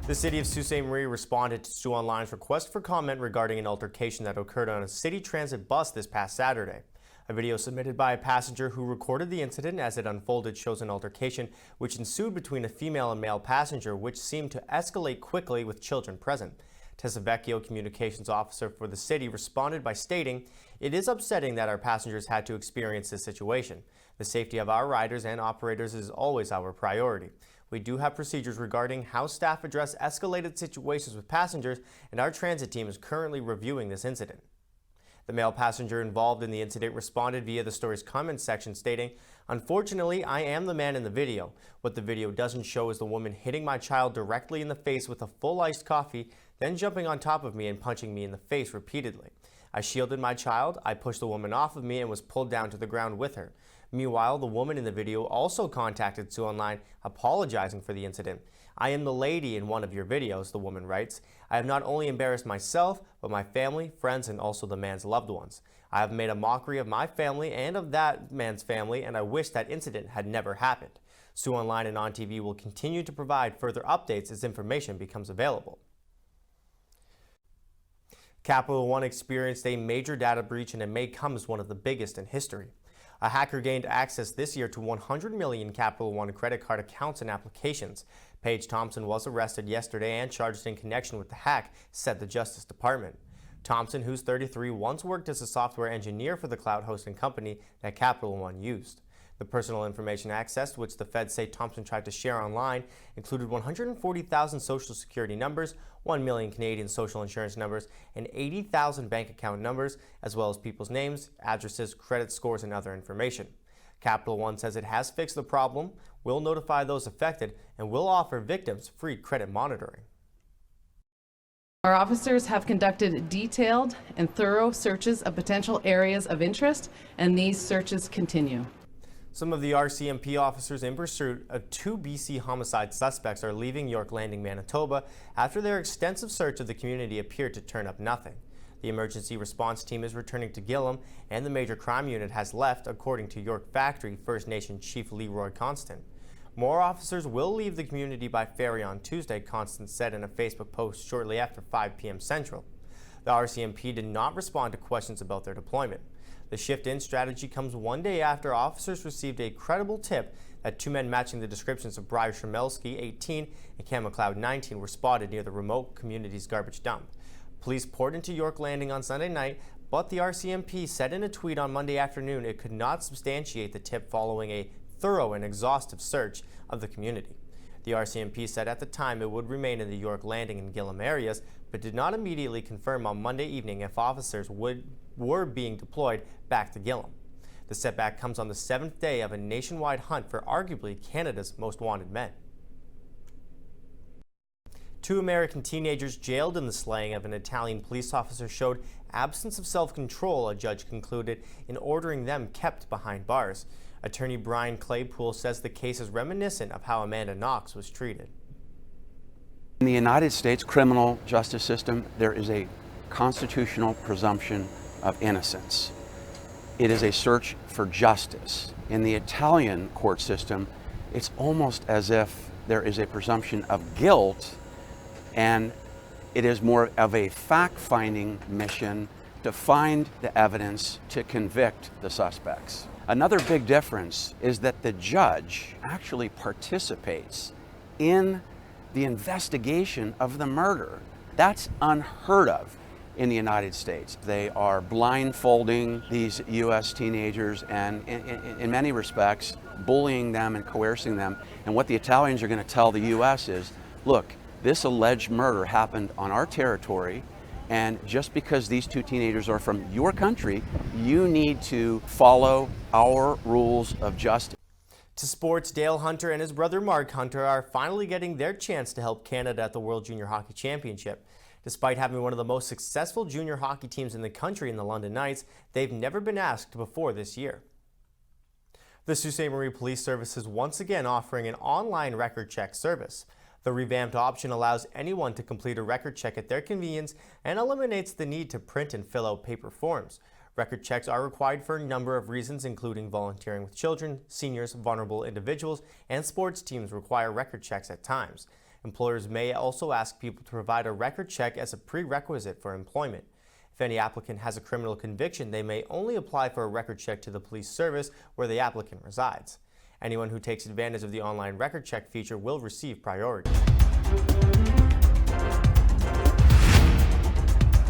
The city of Sault Ste. Marie responded to Sioux Online's request for comment regarding an altercation that occurred on a city transit bus this past Saturday. A video submitted by a passenger who recorded the incident as it unfolded shows an altercation which ensued between a female and male passenger, which seemed to escalate quickly with children present. Tessa Vecchio, communications officer for the city, responded by stating, "It is upsetting that our passengers had to experience this situation. The safety of our riders and operators is always our priority. We do have procedures regarding how staff address escalated situations with passengers, and our transit team is currently reviewing this incident." The male passenger involved in the incident responded via the story's comment section stating, "Unfortunately, I am the man in the video. What the video doesn't show is the woman hitting my child directly in the face with a full iced coffee, then jumping on top of me and punching me in the face repeatedly. I shielded my child, I pushed the woman off of me and was pulled down to the ground with her. Meanwhile, the woman in the video also contacted Sioux Online apologizing for the incident. I am the lady in one of your videos," the woman writes. "I have not only embarrassed myself, but my family, friends, and also the man's loved ones. I have made a mockery of my family and of that man's family, and I wish that incident had never happened." Sioux Online and On TV will continue to provide further updates as information becomes available. Capital One experienced a major data breach, and it may come as one of the biggest in history. A hacker gained access this year to 100 million Capital One credit card accounts and applications. Paige Thompson was arrested yesterday and charged in connection with the hack, said the Justice Department. Thompson, who's 33, once worked as a software engineer for the cloud hosting company that Capital One used. The personal information accessed, which the feds say Thompson tried to share online, included 140,000 social security numbers, 1 million Canadian social insurance numbers, and 80,000 bank account numbers, as well as people's names, addresses, credit scores, and other information. Capital One says it has fixed the problem, will notify those affected, and will offer victims free credit monitoring. Our officers have conducted detailed and thorough searches of potential areas of interest, and these searches continue. Some of the RCMP officers in pursuit of 2 BC homicide suspects are leaving York Landing, Manitoba, after their extensive search of the community appeared to turn up nothing. The emergency response team is returning to Gillam, and the major crime unit has left, according to York Factory First Nation Chief Leroy Constant. More officers will leave the community by ferry on Tuesday, Constant said in a Facebook post shortly after 5 p.m. Central. The RCMP did not respond to questions about their deployment. The shift-in strategy comes one day after officers received a credible tip that 2 men matching the descriptions of Briar Shemelski, 18, and Cam McLeod, 19, were spotted near the remote community's garbage dump. Police poured into York Landing on Sunday night, but the RCMP said in a tweet on Monday afternoon it could not substantiate the tip following a thorough and exhaustive search of the community. The RCMP said at the time it would remain in the York Landing and Gillam areas, but did not immediately confirm on Monday evening if officers were being deployed back to Gillam. The setback comes on the 7th day of a nationwide hunt for arguably Canada's most wanted men. 2 American teenagers jailed in the slaying of an Italian police officer showed absence of self-control, a judge concluded, in ordering them kept behind bars. Attorney Brian Claypool says the case is reminiscent of how Amanda Knox was treated. In the United States criminal justice system, there is a constitutional presumption of innocence. It is a search for justice. In the Italian court system, it's almost as if there is a presumption of guilt, and it is more of a fact-finding mission to find the evidence to convict the suspects. Another big difference is that the judge actually participates in the investigation of the murder. That's unheard of in the United States. They are blindfolding these U.S. teenagers and in many respects bullying them and coercing them. And what the Italians are going to tell the U.S. is, look, this alleged murder happened on our territory, and just because these 2 teenagers are from your country, you need to follow our rules of justice. To sports, Dale Hunter and his brother Mark Hunter are finally getting their chance to help Canada at the World Junior Hockey Championship. Despite having one of the most successful junior hockey teams in the country in the London Knights, they've never been asked before this year. The Sault Ste. Marie Police Service is once again offering an online record check service. The revamped option allows anyone to complete a record check at their convenience and eliminates the need to print and fill out paper forms. Record checks are required for a number of reasons, including volunteering with children, seniors, vulnerable individuals, and sports teams require record checks at times. Employers may also ask people to provide a record check as a prerequisite for employment. If any applicant has a criminal conviction, they may only apply for a record check to the police service where the applicant resides. Anyone who takes advantage of the online record check feature will receive priority.